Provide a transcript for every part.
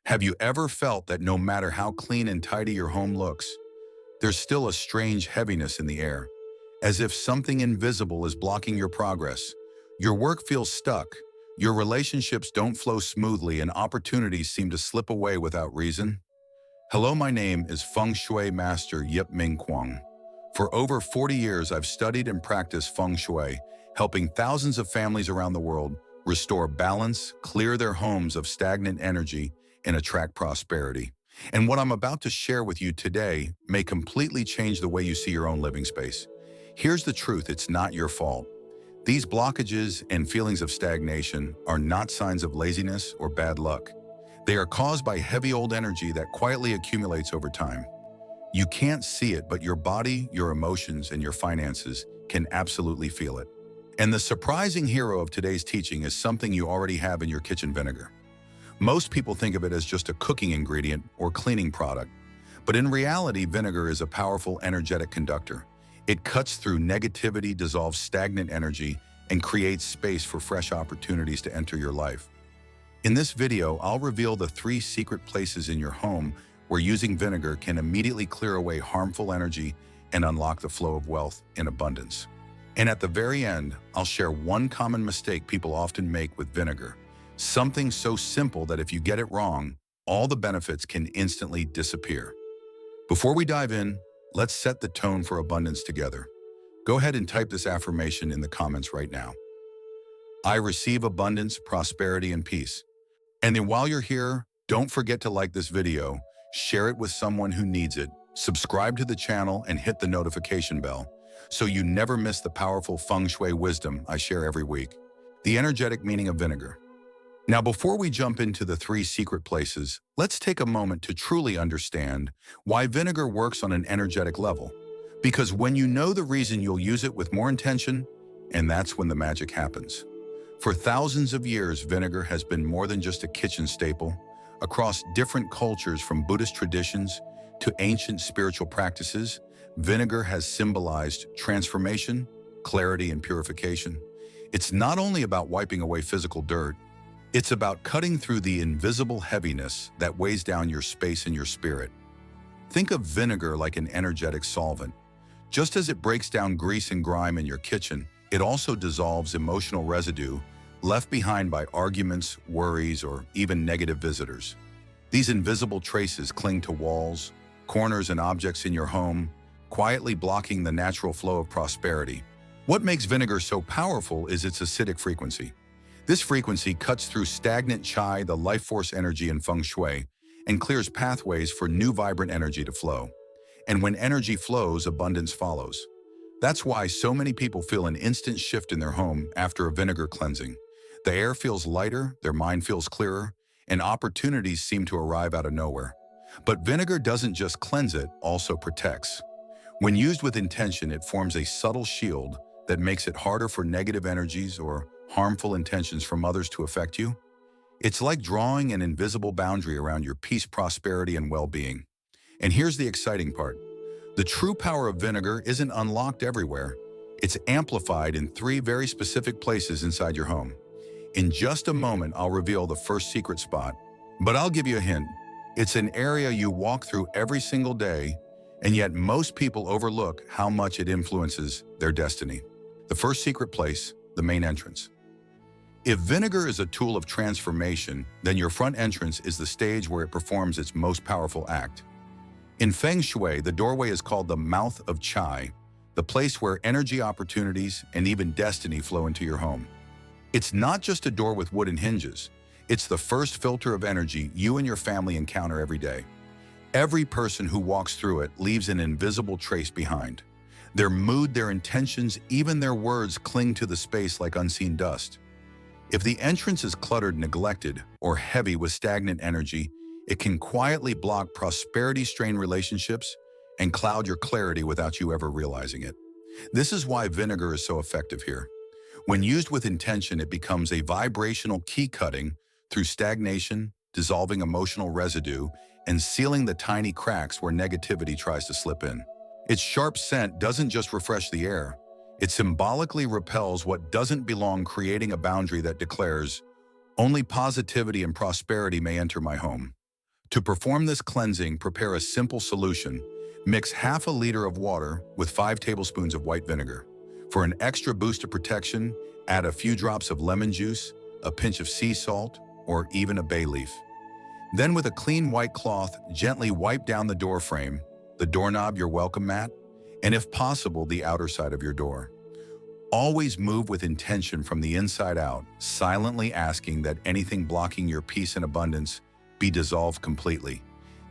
Have you ever felt that no matter how clean and tidy your home looks, there's still a strange heaviness in the air, as if something invisible is blocking your progress? Your work feels stuck, your relationships don't flow smoothly, and opportunities seem to slip away without reason? Hello, my name is Feng Shui Master Yip Ming Kwang. For over 40 years, I've studied and practiced Feng Shui, helping thousands of families around the world restore balance, clear their homes of stagnant energy, and attract prosperity. And what I'm about to share with you today may completely change the way you see your own living space. Here's the truth: it's not your fault. These blockages and feelings of stagnation are not signs of laziness or bad luck. They are caused by heavy old energy that quietly accumulates over time. You can't see it, but your body, your emotions, and your finances can absolutely feel it. And the surprising hero of today's teaching is something you already have in your kitchen: vinegar. Most people think of it as just a cooking ingredient or cleaning product, but in reality, vinegar is a powerful energetic conductor. It cuts through negativity, dissolves stagnant energy, and creates space for fresh opportunities to enter your life. In this video, I'll reveal the 3 secret places in your home where using vinegar can immediately clear away harmful energy and unlock the flow of wealth in abundance. And at the very end, I'll share one common mistake people often make with vinegar. Something so simple that if you get it wrong, all the benefits can instantly disappear. Before we dive in, let's set the tone for abundance together. Go ahead and type this affirmation in the comments right now. I receive abundance, prosperity, and peace. And then while you're here, don't forget to like this video, share it with someone who needs it, subscribe to the channel, and hit the notification bell so you never miss the powerful Feng Shui wisdom I share every week. The energetic meaning of vinegar. Now, before we jump into the 3 secret places, let's take a moment to truly understand why vinegar works on an energetic level. Because when you know the reason, you'll use it with more intention, and that's when the magic happens. For thousands of years, vinegar has been more than just a kitchen staple. Across different cultures, from Buddhist traditions to ancient spiritual practices, vinegar has symbolized transformation, clarity, and purification. It's not only about wiping away physical dirt, it's about cutting through the invisible heaviness that weighs down your space and your spirit. Think of vinegar like an energetic solvent. Just as it breaks down grease and grime in your kitchen, it also dissolves emotional residue left behind by arguments, worries, or even negative visitors. These invisible traces cling to walls, corners, and objects in your home, quietly blocking the natural flow of prosperity. What makes vinegar so powerful is its acidic frequency. This frequency cuts through stagnant chai, the life force energy in Feng Shui, and clears pathways for new vibrant energy to flow. And when energy flows, abundance follows. That's why so many people feel an instant shift in their home after a vinegar cleansing. The air feels lighter, their mind feels clearer, and opportunities seem to arrive out of nowhere. But vinegar doesn't just cleanse, it also protects. When used with intention, it forms a subtle shield that makes it harder for negative energies or harmful intentions from others to affect you. It's like drawing an invisible boundary around your peace, prosperity, and well-being. And here's the exciting part. The true power of vinegar isn't unlocked everywhere. It's amplified in 3 very specific places inside your home. In just a moment, I'll reveal the first secret spot. But I'll give you a hint. It's an area you walk through every single day, and yet most people overlook how much it influences their destiny. The first secret place, the main entrance. If vinegar is a tool of transformation, then your front entrance is the stage where it performs its most powerful act. In Feng Shui, the doorway is called the mouth of chai, the place where energy, opportunities, and even destiny flow into your home. It's not just a door with wooden hinges. It's the first filter of energy you and your family encounter every day. Every person who walks through it leaves an invisible trace behind. Their mood, their intentions, even their words cling to the space like unseen dust. If the entrance is cluttered, neglected, or heavy with stagnant energy, it can quietly block prosperity, strain relationships, and cloud your clarity without you ever realizing it. This is why vinegar is so effective here. When used with intention, it becomes a vibrational key, cutting through stagnation, dissolving emotional residue, and sealing the tiny cracks where negativity tries to slip in. Its sharp scent doesn't just refresh the air, it symbolically repels what doesn't belong, creating a boundary that declares, "Only positivity and prosperity may enter my home." To perform this cleansing, prepare a simple solution. Mix half a liter of water with 5 tablespoons of white vinegar. For an extra boost of protection, add a few drops of lemon juice, a pinch of sea salt, or even a bay leaf. Then with a clean white cloth, gently wipe down the door frame, the doorknob, your welcome mat, and if possible, the outer side of your door. Always move with intention from the inside out, silently asking that anything blocking your peace and abundance be dissolved completely.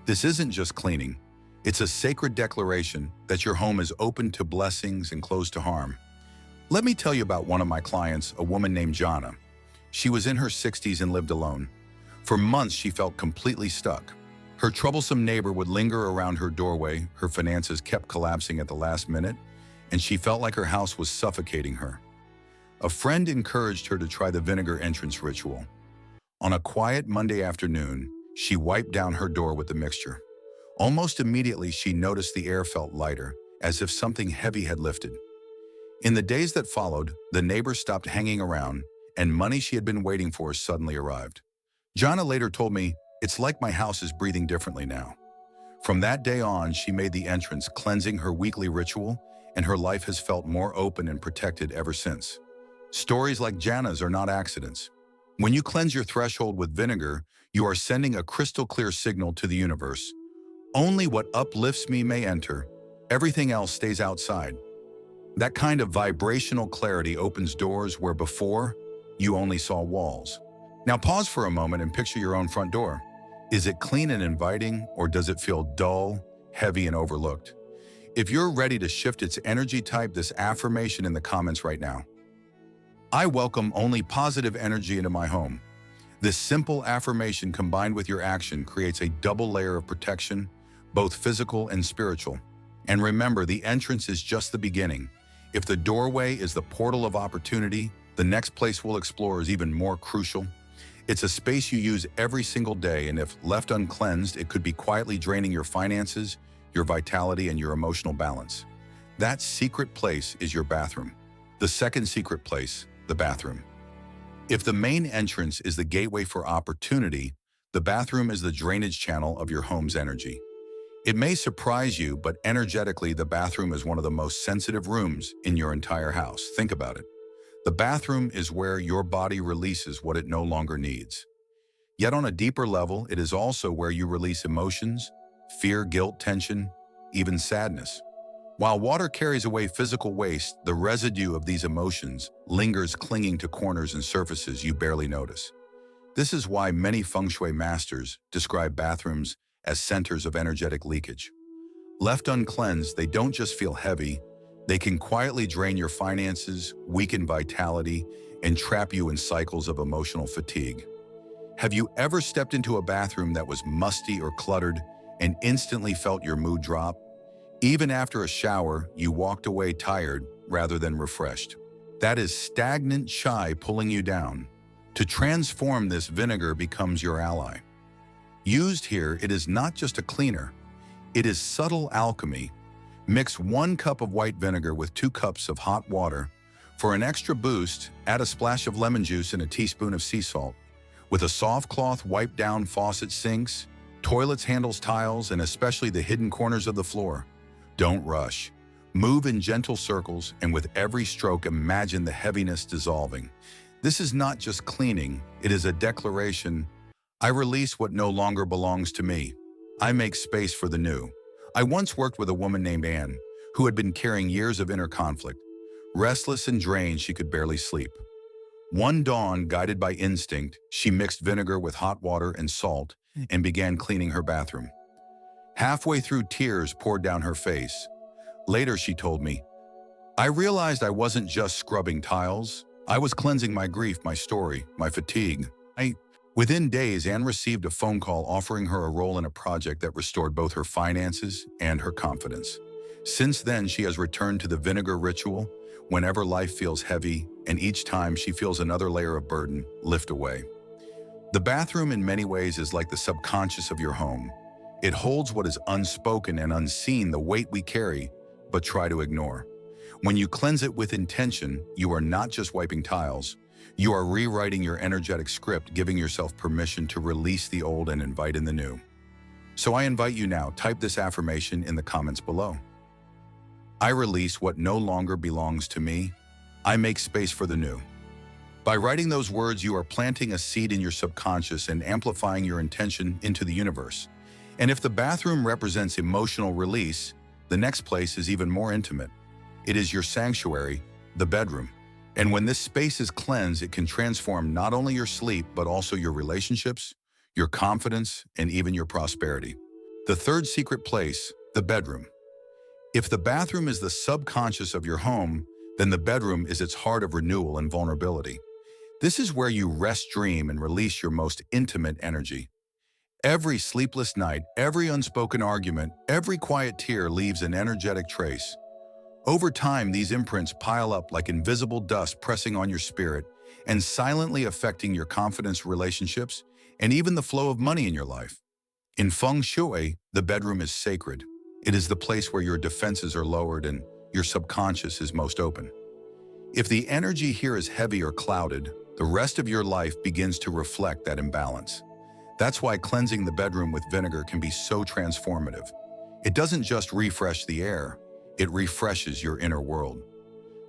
This isn't just cleaning. It's a sacred declaration that your home is open to blessings and closed to harm. Let me tell you about one of my clients, a woman named Jana. She was in her 60s and lived alone. For months, she felt completely stuck. Her troublesome neighbor would linger around her doorway, her finances kept collapsing at the last minute, and she felt like her house was suffocating her. A friend encouraged her to try the vinegar entrance ritual. On a quiet Monday afternoon, she wiped down her door with the mixture. Almost immediately, she noticed the air felt lighter, as if something heavy had lifted. In the days that followed, the neighbor stopped hanging around, and money she had been waiting for suddenly arrived. Jana later told me, "It's like my house is breathing differently now." From that day on, she made the entrance, cleansing her weekly ritual, and her life has felt more open and protected ever since. Stories like Jana's are not accidents. When you cleanse your threshold with vinegar, you are sending a crystal clear signal to the universe. Only what uplifts me may enter. Everything else stays outside. That kind of vibrational clarity opens doors where before, you only saw walls. Now pause for a moment and picture your own front door. Is it clean and inviting, or does it feel dull, heavy, and overlooked? If you're ready to shift its energy, type this affirmation in the comments right now. I welcome only positive energy into my home. This simple affirmation combined with your action creates a double layer of protection, both physical and spiritual. And remember, the entrance is just the beginning. If the doorway is the portal of opportunity, the next place we'll explore is even more crucial. It's a space you use every single day, and if left uncleansed, it could be quietly draining your finances, your vitality, and your emotional balance. That secret place is your bathroom. The second secret place, the bathroom. If the main entrance is the gateway for opportunity, the bathroom is the drainage channel of your home's energy. It may surprise you, but energetically, the bathroom is one of the most sensitive rooms in your entire house. Think about it. The bathroom is where your body releases what it no longer needs. Yet on a deeper level, it is also where you release emotions, fear, guilt, tension, even sadness. While water carries away physical waste, the residue of these emotions lingers, clinging to corners and surfaces you barely notice. This is why many Feng Shui masters describe bathrooms as centers of energetic leakage. Left uncleansed, they don't just feel heavy, they can quietly drain your finances, weaken vitality, and trap you in cycles of emotional fatigue. Have you ever stepped into a bathroom that was musty or cluttered and instantly felt your mood drop? Even after a shower, you walked away tired rather than refreshed. That is stagnant chi pulling you down. To transform this, vinegar becomes your ally. Used here, it is not just a cleaner. It is subtle alchemy. Mix 1 cup of white vinegar with 2 cups of hot water. For an extra boost, add a splash of lemon juice and a teaspoon of sea salt. With a soft cloth, wipe down faucet sinks, toilets, handles, tiles, and especially the hidden corners of the floor. Don't rush. Move in gentle circles, and with every stroke, imagine the heaviness dissolving. This is not just cleaning, it is a declaration. I release what no longer belongs to me. I make space for the new. I once worked with a woman named Anne, who had been carrying years of inner conflict. Restless and drained, she could barely sleep. One dawn, guided by instinct, she mixed vinegar with hot water and salt and began cleaning her bathroom. Halfway through, tears poured down her face. Later, she told me, I realized I wasn't just scrubbing tiles. I was cleansing my grief, my story, my fatigue. Within days, Anne received a phone call offering her a role in a project that restored both her finances and her confidence. Since then, she has returned to the vinegar ritual whenever life feels heavy, and each time she feels another layer of burden lift away. The bathroom in many ways is like the subconscious of your home. It holds what is unspoken and unseen, the weight we carry but try to ignore. When you cleanse it with intention, you are not just wiping tiles, you are rewriting your energetic script, giving yourself permission to release the old and invite in the new. So I invite you now, type this affirmation in the comments below. I release what no longer belongs to me. I make space for the new. By writing those words, you are planting a seed in your subconscious and amplifying your intention into the universe. And if the bathroom represents emotional release, the next place is even more intimate. It is your sanctuary, the bedroom. And when this space is cleansed, it can transform not only your sleep, but also your relationships, your confidence, and even your prosperity. The third secret place, the bedroom. If the bathroom is the subconscious of your home, then the bedroom is its heart of renewal and vulnerability. This is where you rest, dream, and release your most intimate energy. Every sleepless night, every unspoken argument, every quiet tear leaves an energetic trace. Over time, these imprints pile up like invisible dust, pressing on your spirit and silently affecting your confidence, relationships, and even the flow of money in your life. In Feng Shui, the bedroom is sacred. It is the place where your defenses are lowered and your subconscious is most open. If the energy here is heavy or clouded, the rest of your life begins to reflect that imbalance. That's why cleansing the bedroom with vinegar can be so transformative. It doesn't just refresh the air, it refreshes your inner world.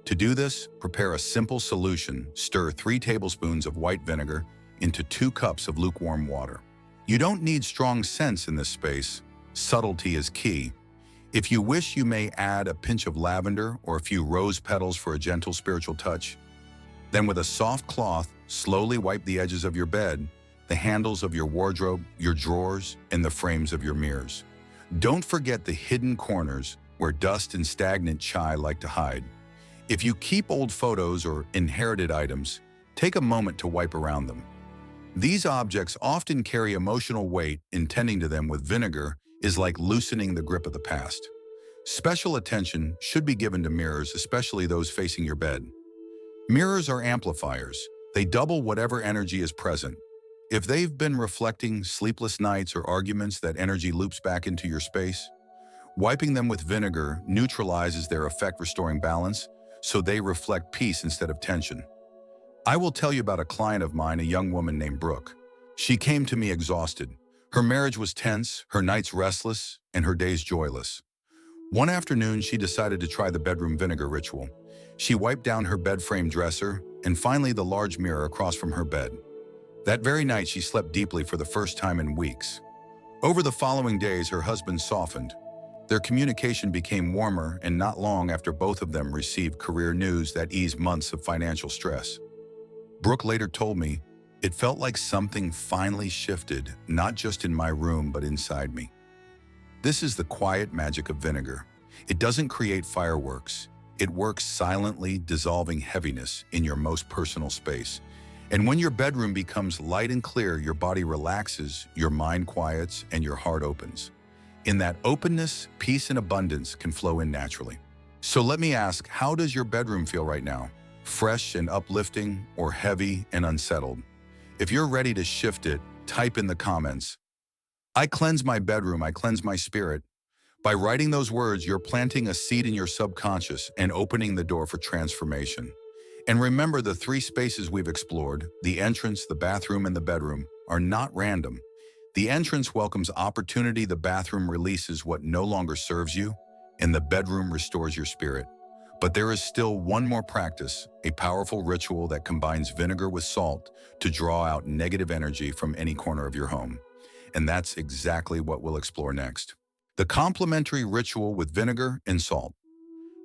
To do this, prepare a simple solution. Stir 3 tablespoons of white vinegar into 2 cups of lukewarm water. You don't need strong scents in this space. Subtlety is key. If you wish, you may add a pinch of lavender or a few rose petals for a gentle spiritual touch. Then with a soft cloth, slowly wipe the edges of your bed, the handles of your wardrobe, your drawers, and the frames of your mirrors. Don't forget the hidden corners where dust and stagnant chai like to hide. If you keep old photos or inherited items, take a moment to wipe around them. These objects often carry emotional weight, and tending to them with vinegar is like loosening the grip of the past. Special attention should be given to mirrors, especially those facing your bed. Mirrors are amplifiers. They double whatever energy is present. If they've been reflecting sleepless nights or arguments, that energy loops back into your space. Wiping them with vinegar neutralizes their effect, restoring balance, so they reflect peace instead of tension. I will tell you about a client of mine, a young woman named Brooke. She came to me exhausted. Her marriage was tense, her nights restless, and her days joyless. One afternoon, she decided to try the bedroom vinegar ritual. She wiped down her bed frame dresser and finally the large mirror across from her bed. That very night, she slept deeply for the first time in weeks. Over the following days, her husband softened. Their communication became warmer, and not long after, both of them received career news that eased months of financial stress. Brooke later told me, "It felt like something finally shifted, not just in my room, but inside me." This is the quiet magic of vinegar. It doesn't create fireworks. It works silently, dissolving heaviness in your most personal space. And when your bedroom becomes light and clear, your body relaxes, your mind quiets, and your heart opens. In that openness, peace and abundance can flow in naturally. So let me ask, how does your bedroom feel right now? Fresh and uplifting, or heavy and unsettled? If you're ready to shift it, type in the comments, "I cleanse my bedroom, I cleanse my spirit." By writing those words, you're planting a seed in your subconscious and opening the door for transformation. And remember, the 3 spaces we've explored, the entrance, the bathroom, and the bedroom, are not random. The entrance welcomes opportunity, the bathroom releases what no longer serves you, and the bedroom restores your spirit. But there is still one more practice, a powerful ritual that combines vinegar with salt to draw out negative energy from any corner of your home. And that's exactly what we'll explore next. The complementary ritual with vinegar and salt.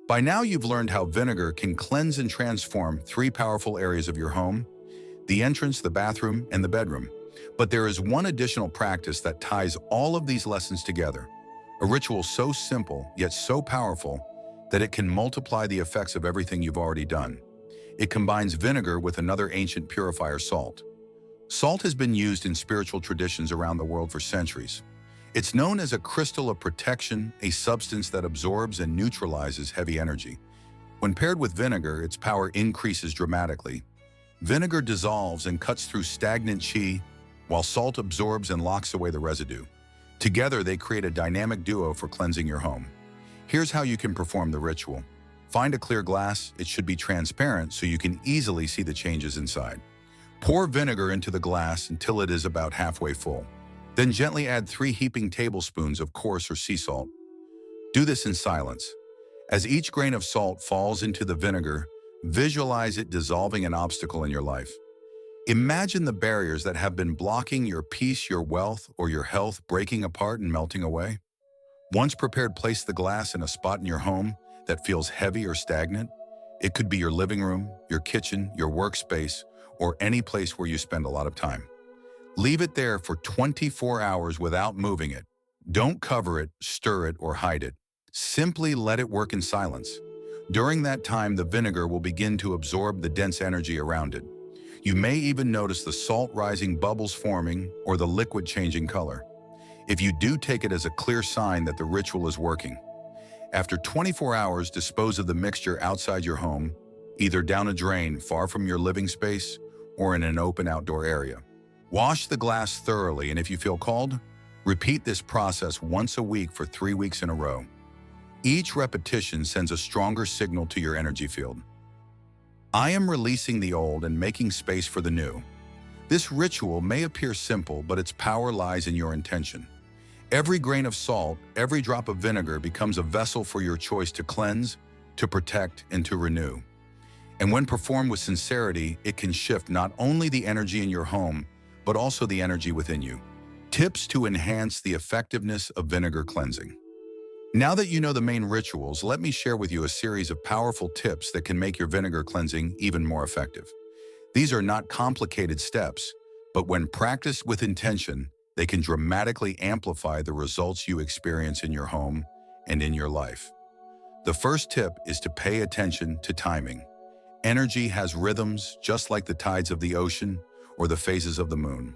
By now, you've learned how vinegar can cleanse and transform 3 powerful areas of your home: the entrance, the bathroom, and the bedroom. But there is one additional practice that ties all of these lessons together. A ritual so simple, yet so powerful, that it can multiply the effects of everything you've already done. It combines vinegar with another ancient purifier, salt. Salt has been used in spiritual traditions around the world for centuries. It's known as a crystal of protection, a substance that absorbs and neutralizes heavy energy. When paired with vinegar, its power increases dramatically. Vinegar dissolves and cuts through stagnant qi, while salt absorbs and locks away the residue. Together, they create a dynamic duo for cleansing your home. Here's how you can perform the ritual. Find a clear glass. It should be transparent so you can easily see the changes inside. Pour vinegar into the glass until it is about halfway full. Then gently add 3 heaping tablespoons of coarse or sea salt. Do this in silence. As each grain of salt falls into the vinegar, visualize it dissolving an obstacle in your life. Imagine the barriers that have been blocking your peace, your wealth, or your health breaking apart and melting away. Once prepared, place the glass in a spot in your home that feels heavy or stagnant. It could be your living room, your kitchen, your workspace, or any place where you spend a lot of time. Leave it there for 24 hours without moving it. Don't cover it, stir it, or hide it. Simply let it work in silence. During that time, the vinegar will begin to absorb the dense energy around it. You may even notice the salt rising, bubbles forming, or the liquid changing color. If you do, take it as a clear sign that the ritual is working. After 24 hours, dispose of the mixture outside your home, either down a drain far from your living space or in an open outdoor area. Wash the glass thoroughly, and if you feel called, repeat this process once a week for 3 weeks in a row. Each repetition sends a stronger signal to your energy field. I am releasing the old and making space for the new. This ritual may appear simple, but its power lies in your intention. Every grain of salt, every drop of vinegar becomes a vessel for your choice to cleanse, to protect, and to renew. And when performed with sincerity, it can shift not only the energy in your home, but also the energy within you. Tips to enhance the effectiveness of vinegar cleansing. Now that you know the main rituals, let me share with you a series of powerful tips that can make your vinegar cleansing even more effective. These are not complicated steps, but when practiced with intention, they can dramatically amplify the results you experience in your home and in your life. The first tip is to pay attention to timing. Energy has rhythms, just like the tides of the ocean or the phases of the moon.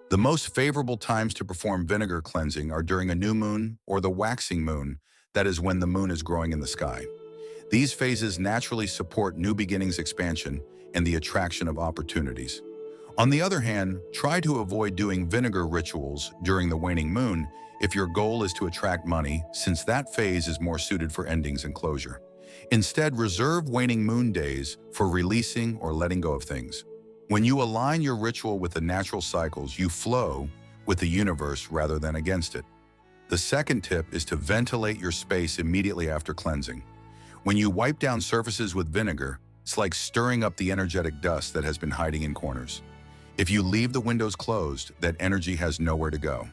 The most favorable times to perform vinegar cleansing are during a new moon or the waxing moon, that is when the moon is growing in the sky. These phases naturally support new beginnings, expansion, and the attraction of opportunities. On the other hand, try to avoid doing vinegar rituals during the waning moon if your goal is to attract money, since that phase is more suited for endings and closure. Instead, reserve waning moon days for releasing or letting go of things. When you align your ritual with the natural cycles, you flow with the universe rather than against it. The second tip is to ventilate your space immediately after cleansing. When you wipe down surfaces with vinegar, it's like stirring up the energetic dust that has been hiding in corners. If you leave the windows closed, that energy has nowhere to go.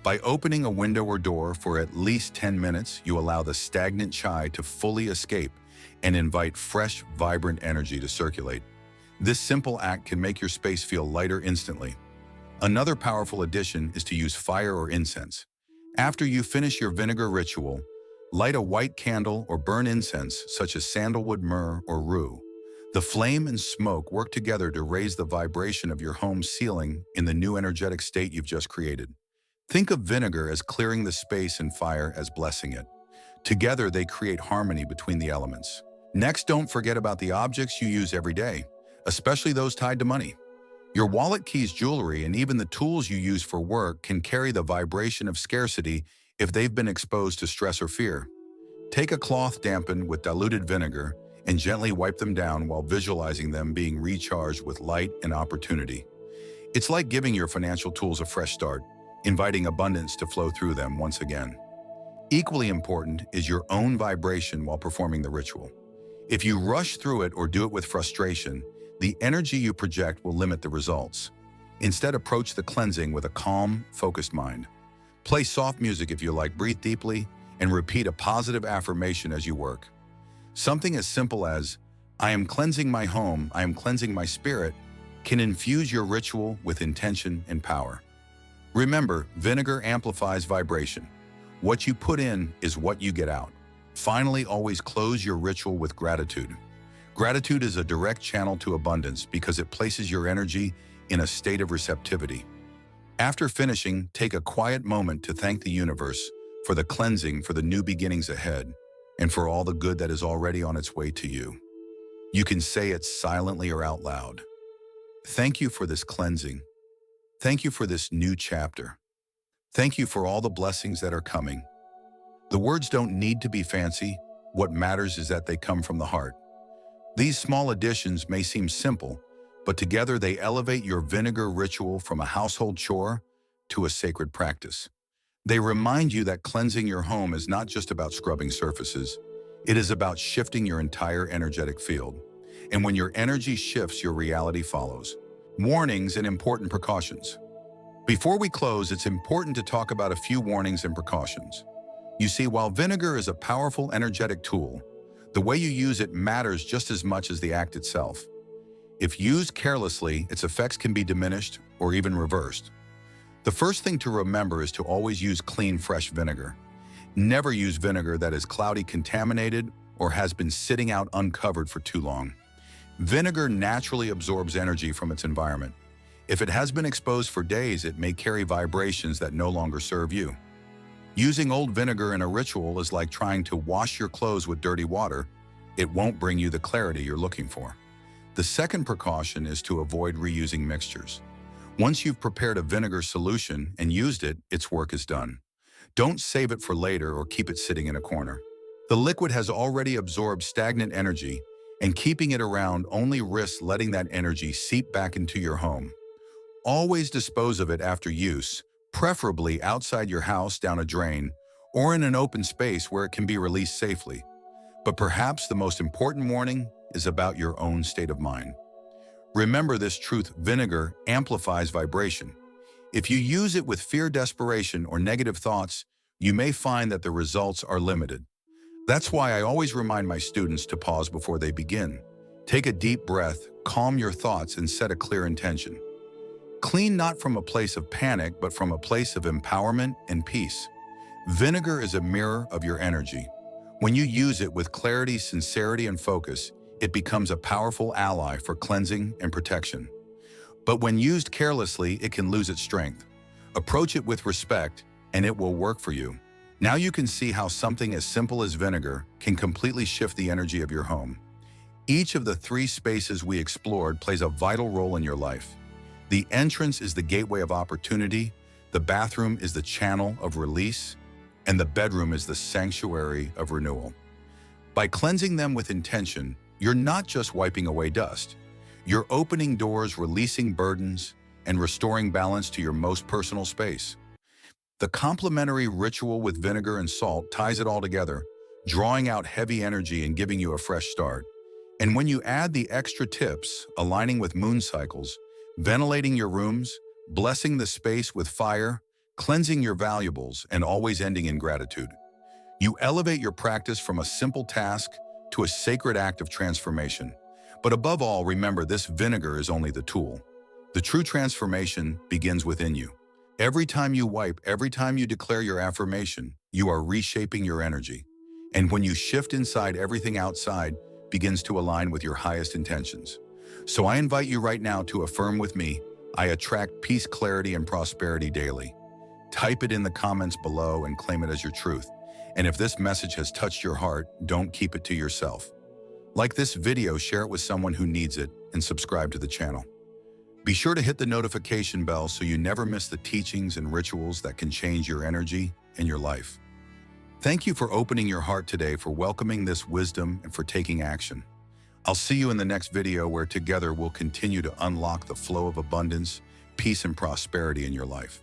By opening a window or door for at least 10 minutes, you allow the stagnant chi to fully escape and invite fresh, vibrant energy to circulate. This simple act can make your space feel lighter instantly. Another powerful addition is to use fire or incense. After you finish your vinegar ritual, light a white candle or burn incense such as sandalwood, myrrh, or rue. The flame and smoke work together to raise the vibration of your home's ceiling in the new energetic state you've just created. Think of vinegar as clearing the space and fire as blessing it. Together, they create harmony between the elements. Next, don't forget about the objects you use every day, especially those tied to money. Your wallet, keys, jewelry, and even the tools you use for work can carry the vibration of scarcity if they've been exposed to stress or fear. Take a cloth dampened with diluted vinegar and gently wipe them down while visualizing them being recharged with light and opportunity. It's like giving your financial tools a fresh start, inviting abundance to flow through them once again. Equally important is your own vibration while performing the ritual. If you rush through it or do it with frustration, the energy you project will limit the results. Instead, approach the cleansing with a calm, focused mind. Play soft music if you like, breathe deeply, and repeat a positive affirmation as you work. Something as simple as, "I am cleansing my home, I am cleansing my spirit," can infuse your ritual with intention and power. Remember, vinegar amplifies vibration. What you put in is what you get out. Finally, always close your ritual with gratitude. Gratitude is a direct channel to abundance because it places your energy in a state of receptivity. After finishing, take a quiet moment to thank the universe for the cleansing, for the new beginnings ahead, and for all the good that is already on its way to you. You can say it silently or out loud. Thank you for this cleansing. Thank you for this new chapter. Thank you for all the blessings that are coming. The words don't need to be fancy. What matters is that they come from the heart. These small additions may seem simple, but together they elevate your vinegar ritual from a household chore to a sacred practice. They remind you that cleansing your home is not just about scrubbing surfaces. It is about shifting your entire energetic field. And when your energy shifts, your reality follows. Warnings and important precautions. Before we close, it's important to talk about a few warnings and precautions. You see, while vinegar is a powerful energetic tool, the way you use it matters just as much as the act itself. If used carelessly, its effects can be diminished or even reversed. The first thing to remember is to always use clean, fresh vinegar. Never use vinegar that is cloudy, contaminated, or has been sitting out uncovered for too long. Vinegar naturally absorbs energy from its environment. If it has been exposed for days, it may carry vibrations that no longer serve you. Using old vinegar in a ritual is like trying to wash your clothes with dirty water. It won't bring you the clarity you're looking for. The second precaution is to avoid reusing mixtures. Once you've prepared a vinegar solution and used it, its work is done. Don't save it for later or keep it sitting in a corner. The liquid has already absorbed stagnant energy, and keeping it around only risks letting that energy seep back into your home. Always dispose of it after use, preferably outside your house down a drain or in an open space where it can be released safely. But perhaps the most important warning is about your own state of mind. Remember this truth: vinegar amplifies vibration. If you use it with fear, desperation, or negative thoughts, you may find that the results are limited. That's why I always remind my students to pause before they begin. Take a deep breath, calm your thoughts, and set a clear intention. Clean not from a place of panic, but from a place of empowerment and peace. Vinegar is a mirror of your energy. When you use it with clarity, sincerity, and focus, it becomes a powerful ally for cleansing and protection. But when used carelessly, it can lose its strength. Approach it with respect, and it will work for you. Now you can see how something as simple as vinegar can completely shift the energy of your home. Each of the three spaces we explored plays a vital role in your life. The entrance is the gateway of opportunity, the bathroom is the channel of release, and the bedroom is the sanctuary of renewal. By cleansing them with intention, you're not just wiping away dust. You're opening doors, releasing burdens, and restoring balance to your most personal space. The complementary ritual with vinegar and salt ties it all together, drawing out heavy energy and giving you a fresh start. And when you add the extra tips, aligning with moon cycles, ventilating your rooms, blessing the space with fire, cleansing your valuables, and always ending in gratitude, you elevate your practice from a simple task to a sacred act of transformation. But above all, remember, this vinegar is only the tool. The true transformation begins within you. Every time you wipe, every time you declare your affirmation, you are reshaping your energy. And when you shift inside, everything outside begins to align with your highest intentions. So I invite you right now to affirm with me: I attract peace, clarity, and prosperity daily. Type it in the comments below and claim it as your truth. And if this message has touched your heart, don't keep it to yourself. Like this video, share it with someone who needs it, and subscribe to the channel. Be sure to hit the notification bell so you never miss the teachings and rituals that can change your energy and your life. Thank you for opening your heart today, for welcoming this wisdom, and for taking action. I'll see you in the next video, where together we'll continue to unlock the flow of abundance, peace, and prosperity in your life.